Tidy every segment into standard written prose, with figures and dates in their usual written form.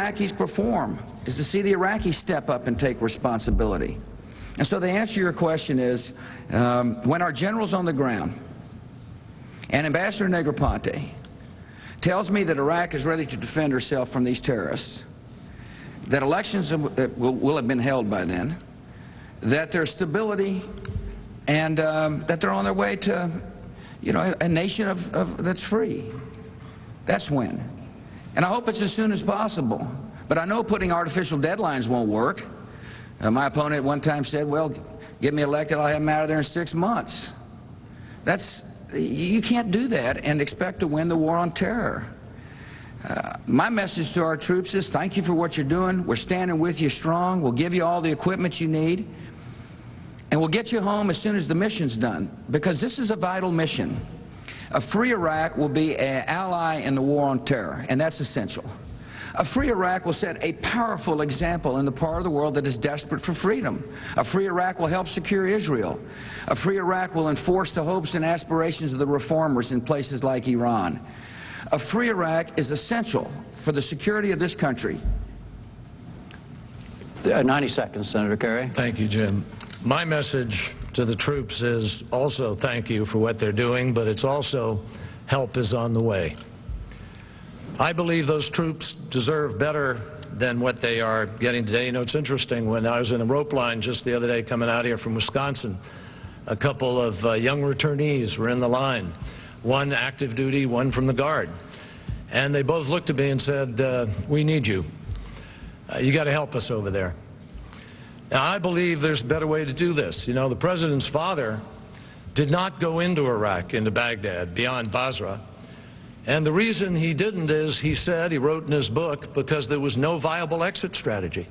Iraqis perform, is to see the Iraqis step up and take responsibility. And so the answer to your question is, when our generals on the ground and Ambassador Negroponte tells me that Iraq is ready to defend herself from these terrorists, that elections will have been held by then, that there's stability, and that they're on their way to, you know, a nation that's free. That's when. And I hope it's as soon as possible. But I know putting artificial deadlines won't work. My opponent at one time said, well, get me elected, I'll have them out of there in 6 months. You can't do that and expect to win the war on terror. My message to our troops is thank you for what you're doing. We're standing with you strong. We'll give you all the equipment you need. And we'll get you home as soon as the mission's done, because this is a vital mission. A free Iraq will be an ally in the war on terror, and that's essential. A free Iraq will set a powerful example in the part of the world that is desperate for freedom. A free Iraq will help secure Israel. A free Iraq will enforce the hopes and aspirations of the reformers in places like Iran. A free Iraq is essential for the security of this country. 90 seconds, Senator Kerry. Thank you, Jim. My message to the troops is also thank you for what they're doing, but it's also help is on the way. I believe those troops deserve better than what they are getting today. You know, it's interesting, when I was in a rope line just the other day coming out here from Wisconsin, a couple of young returnees were in the line, one active duty, one from the Guard. And they both looked at me and said, we need you. You got to help us over there. Now, I believe there's a better way to do this. You know, the president's father did not go into Iraq, into Baghdad, beyond Basra. And the reason he didn't is, he said, he wrote in his book, because there was no viable exit strategy.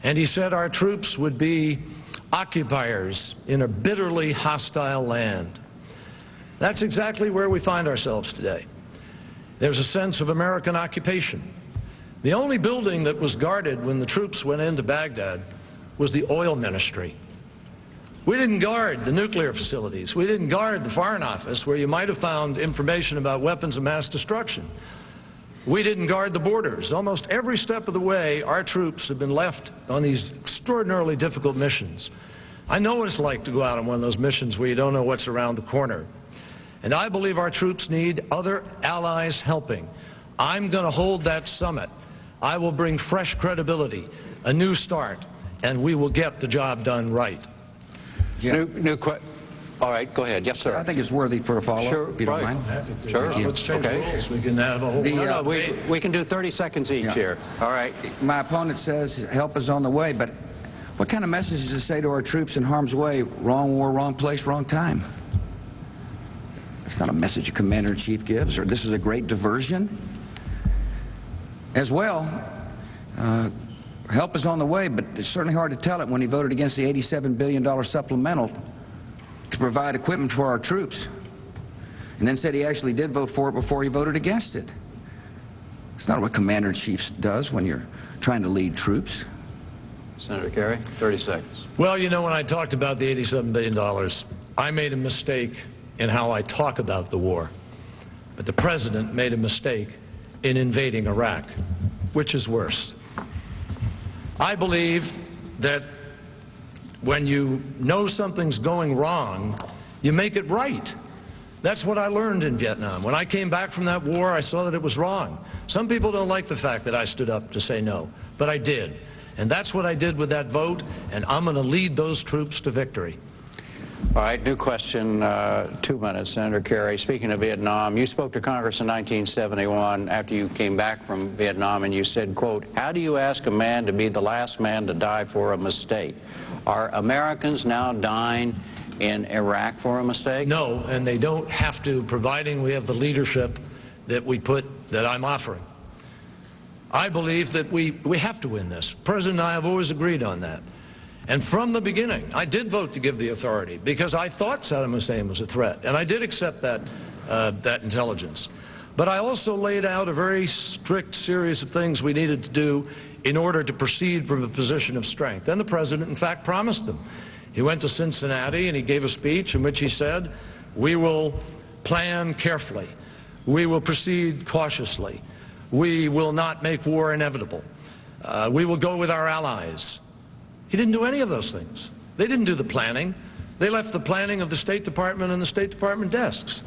And he said our troops would be occupiers in a bitterly hostile land. That's exactly where we find ourselves today. There's a sense of American occupation. The only building that was guarded when the troops went into Baghdad was the oil ministry. We didn't guard the nuclear facilities. We didn't guard the Foreign Office, where you might have found information about weapons of mass destruction. We didn't guard the borders. Almost every step of the way, our troops have been left on these extraordinarily difficult missions. I know what it's like to go out on one of those missions where you don't know what's around the corner. And I believe our troops need other allies helping. I'm going to hold that summit. I will bring fresh credibility, a new start, and we will get the job done right. Yeah. All right, go ahead. Yes, sir. I think it's worthy for a follow-up, sure, if you don't mind. Sure. Let's change the rules. We can have a whole... we can do 30 seconds each here. All right. My opponent says help is on the way, but what kind of message does it say to our troops in harm's way? Wrong war, wrong place, wrong time. That's not a message a commander-in-chief gives, or this is a great diversion. As well, help is on the way, but it's certainly hard to tell it when he voted against the $87 billion supplemental to provide equipment for our troops, and then said he actually did vote for it before he voted against it. It's not what commander-in-chief does when you're trying to lead troops. Senator Kerry, 30 seconds. Well, you know, when I talked about the $87 billion, I made a mistake in how I talk about the war. But the president made a mistake in invading Iraq, which is worse. I believe that when you know something's going wrong, you make it right. That's what I learned in Vietnam. When I came back from that war, I saw that it was wrong. Some people don't like the fact that I stood up to say no, but I did. And that's what I did with that vote, and I'm going to lead those troops to victory. All right, new question, 2 minutes. Senator Kerry, speaking of Vietnam, you spoke to Congress in 1971 after you came back from Vietnam, and you said, quote, how do you ask a man to be the last man to die for a mistake? Are Americans now dying in Iraq for a mistake? No, and they don't have to, providing we have the leadership that I'm offering. I believe that we have to win this. The President and I have always agreed on that. And from the beginning, I did vote to give the authority because I thought Saddam Hussein was a threat, and I did accept that intelligence. But I also laid out a very strict series of things we needed to do in order to proceed from a position of strength. And the President, in fact, promised them. He went to Cincinnati and he gave a speech in which he said, we will plan carefully. We will proceed cautiously. We will not make war inevitable. We will go with our allies. He didn't do any of those things. They didn't do the planning. They left the planning of the State Department and the State Department desks.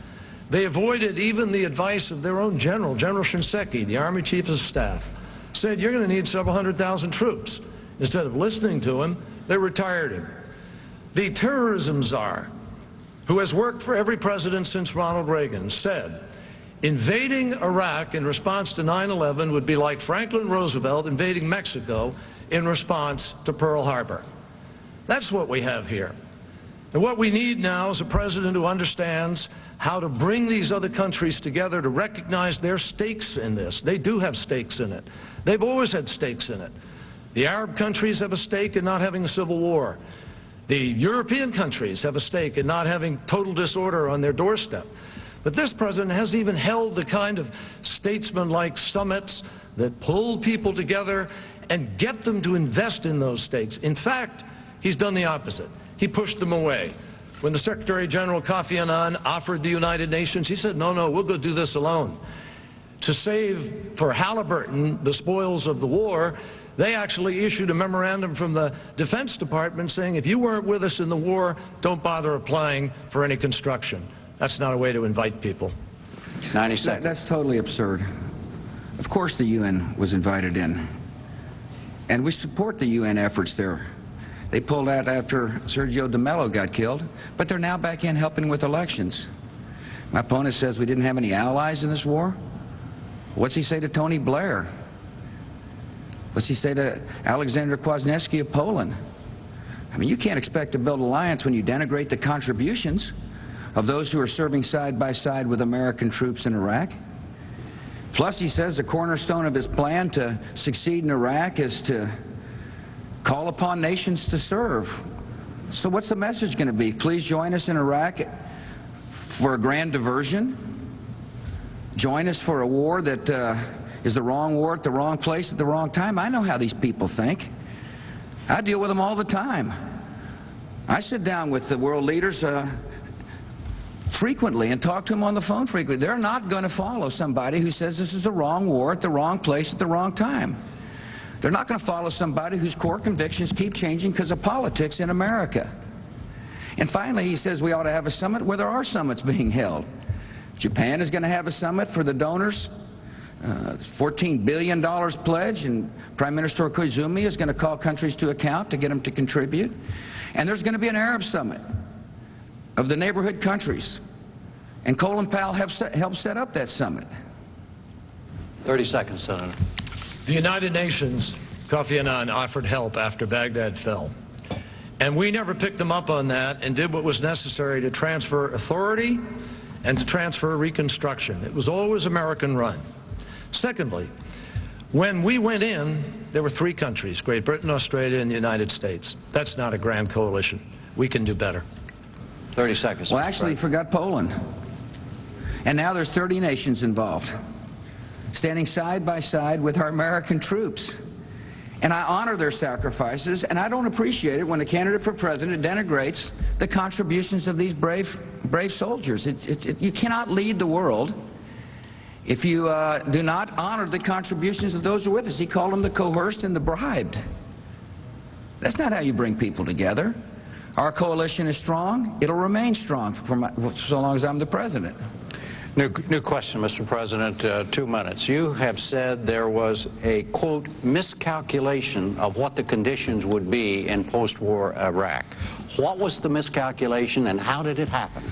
They avoided even the advice of their own general, General Shinseki, the Army Chief of Staff, said, you're going to need several 100,000 troops. Instead of listening to him, they retired him. The terrorism czar, who has worked for every president since Ronald Reagan, said, invading Iraq in response to 9/11 would be like Franklin Roosevelt invading Mexico in response to Pearl Harbor. That's what we have here. And what we need now is a president who understands how to bring these other countries together to recognize their stakes in this. They do have stakes in it. They've always had stakes in it. The Arab countries have a stake in not having a civil war. The European countries have a stake in not having total disorder on their doorstep. But this president hasn't even held the kind of statesman-like summits that pull people together and get them to invest in those stakes. In fact, he's done the opposite. He pushed them away. When the Secretary General Kofi Annan offered the United Nations, he said, no, we'll go do this alone. To save for Halliburton the spoils of the war, they actually issued a memorandum from the Defense Department saying, if you weren't with us in the war, don't bother applying for any construction. That's not a way to invite people. 90 seconds. That's totally absurd. Of course the UN was invited in. And we support the UN efforts there. They pulled out after Sergio de Mello got killed, but they're now back in helping with elections. My opponent says we didn't have any allies in this war. What's he say to Tony Blair? What's he say to Alexander Kwasniewski of Poland? I mean, you can't expect to build an alliance when you denigrate the contributions of those who are serving side by side with American troops in Iraq. Plus, he says the cornerstone of his plan to succeed in Iraq is to call upon nations to serve. So what's the message going to be? Please join us in Iraq for a grand diversion? Join us for a war that is the wrong war at the wrong place at the wrong time? I know how these people think. I deal with them all the time. I sit down with the world leaders frequently and talk to them on the phone frequently. They're not going to follow somebody who says this is the wrong war at the wrong place at the wrong time. They're not going to follow somebody whose core convictions keep changing because of politics in America. And finally, he says we ought to have a summit where there are summits being held. Japan is going to have a summit for the donors, $14 billion pledge, and Prime Minister Koizumi is going to call countries to account to get them to contribute. And there's going to be an Arab summit of the neighborhood countries. And Colin Powell helped set up that summit. 30 seconds, Senator. The United Nations, Kofi Annan, offered help after Baghdad fell. And we never picked them up on that and did what was necessary to transfer authority and to transfer reconstruction. It was always American run. Secondly, when we went in, there were 3 countries, Great Britain, Australia, and the United States. That's not a grand coalition. We can do better. 30 seconds. Well, actually, you forgot Poland. And now there's 30 nations involved, standing side by side with our American troops. And I honor their sacrifices, and I don't appreciate it when a candidate for president denigrates the contributions of these brave soldiers. You cannot lead the world if you do not honor the contributions of those who are with us. He called them the coerced and the bribed. That's not how you bring people together. Our coalition is strong. It'll remain strong for so long as I'm the president. New question, Mr. President. 2 minutes. You have said there was a, quote, miscalculation of what the conditions would be in post-war Iraq. What was the miscalculation and how did it happen?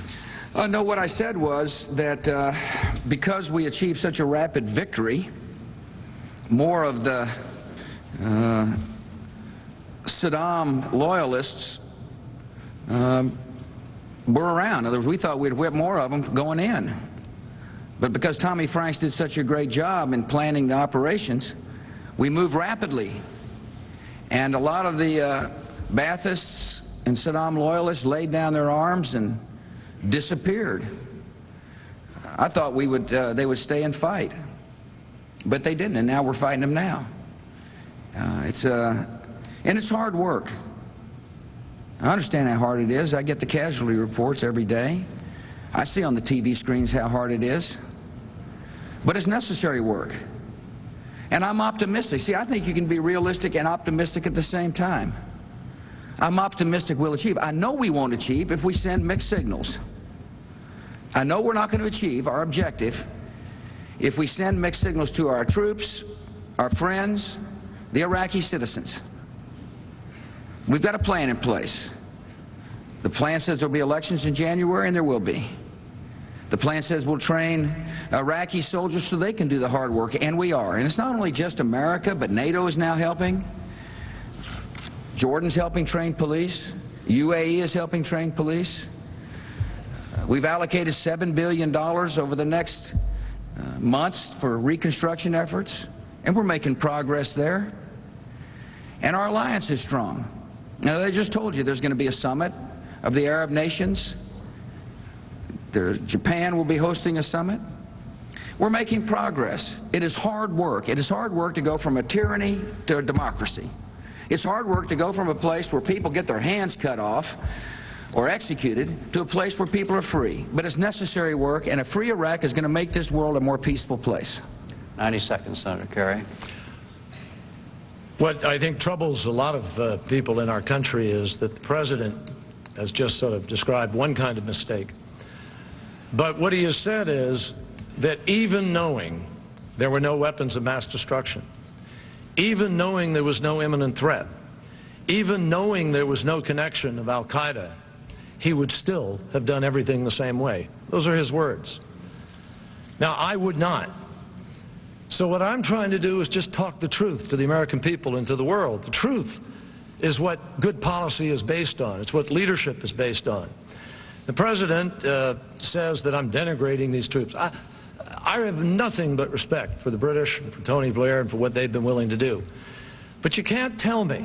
No, what I said was that because we achieved such a rapid victory, more of the Saddam loyalists were around. In other words, we thought we'd whip more of them going in. But because Tommy Franks did such a great job in planning the operations, we moved rapidly. And a lot of the Baathists and Saddam loyalists laid down their arms and disappeared. I thought they would stay and fight. But they didn't, and now we're fighting them now. And it's hard work. I understand how hard it is. I get the casualty reports every day. I see on the TV screens how hard it is. But it's necessary work. And I'm optimistic. See, I think you can be realistic and optimistic at the same time. I'm optimistic we'll achieve. I know we won't achieve if we send mixed signals. I know we're not going to achieve our objective if we send mixed signals to our troops, our friends, the Iraqi citizens. We've got a plan in place. The plan says there'll be elections in January, and there will be. The plan says we'll train Iraqi soldiers so they can do the hard work, and we are. And it's not only just America, but NATO is now helping. Jordan's helping train police. UAE is helping train police. We've allocated $7 billion over the next months for reconstruction efforts, and we're making progress there. And our alliance is strong. Now, they just told you there's going to be a summit of the Arab nations. Japan will be hosting a summit. We're making progress. It is hard work. It is hard work to go from a tyranny to a democracy. It's hard work to go from a place where people get their hands cut off or executed to a place where people are free. But it's necessary work, and a free Iraq is going to make this world a more peaceful place. 90 seconds, Senator Kerry. What I think troubles a lot of people in our country is that the president has just sort of described one kind of mistake. But what he has said is that even knowing there were no weapons of mass destruction, even knowing there was no imminent threat, even knowing there was no connection of al-Qaeda, he would still have done everything the same way. Those are his words. Now, I would not. So what I'm trying to do is just talk the truth to the American people and to the world. The truth is what good policy is based on. It's what leadership is based on. The president says that I'm denigrating these troops. I have nothing but respect for the British and for Tony Blair and for what they've been willing to do. But you can't tell me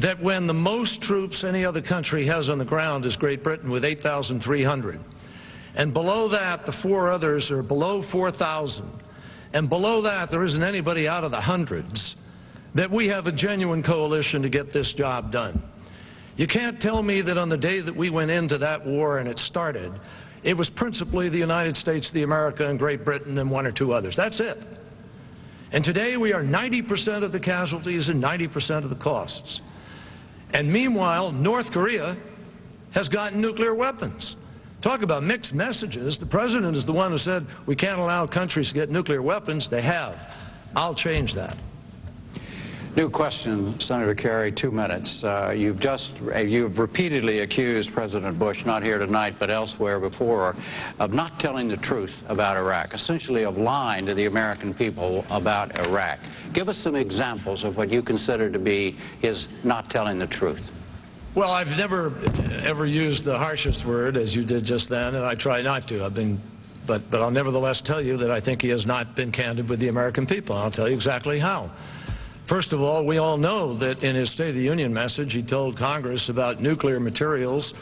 that when the most troops any other country has on the ground is Great Britain with 8,300, and below that the four others are below 4,000, and below that there isn't anybody out of the hundreds, that we have a genuine coalition to get this job done. You can't tell me that on the day that we went into that war and it started, it was principally the United States, the America, and Great Britain and one or two others. That's it. And today we are 90% of the casualties and 90% of the costs. And meanwhile, North Korea has gotten nuclear weapons. Talk about mixed messages. The president is the one who said we can't allow countries to get nuclear weapons. They have. I'll change that. New question, Senator Kerry, 2 minutes. You've repeatedly accused President Bush, not here tonight but elsewhere before, of not telling the truth about Iraq, essentially of lying to the American people about Iraq. Give us some examples of what you consider to be his not telling the truth. Well, I've never ever used the harshest word, as you did just then, and I try not to. But I'll nevertheless tell you that I think he has not been candid with the American people. I'll tell you exactly how. First of all, we all know that in his State of the Union message, he told Congress about nuclear materials